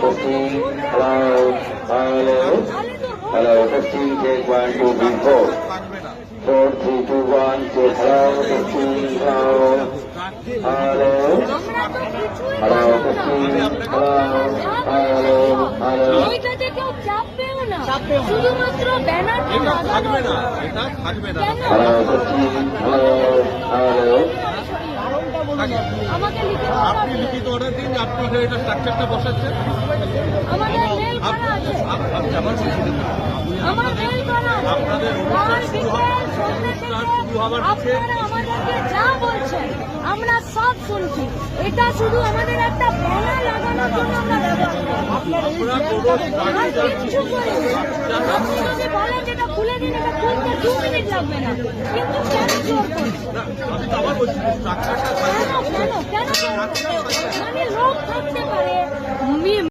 testing. Hello, testing. Take 1, 2, 3, 4. 4, 3, 2, 1. Check. Hello, testing. Hello, testing. Hello. এইটাতে কেউ চাপবেও না, শুধুমাত্র ব্যানারটা লাগানো Hello, testing. Hello. আমাকে আপনি লিখিত অর্ডার দিন, আপনি এটা স্ট্রাকচারটা বসাচ্ছেন। আমাদের মেল করা আছে, আমার মেল করা আছে। আপনাদের আর বিকেল সন্ধ্যে থেকে আপনারা আমাদেরকে যা বলছেন আমরা সব শুনছি। এটা শুধু আমাদের একটা ব্যানার লাগানোর জন্য আমরা ব্যবহার করি। আর কিচ্ছু করিনি। আপনি যদি বলেন যেটা খুলে দিন, এটা খুলতে 2 মিনিট লাগবে না, কিন্তু কেন জোর করছেন? কেন মানে লোক থাকতে পারে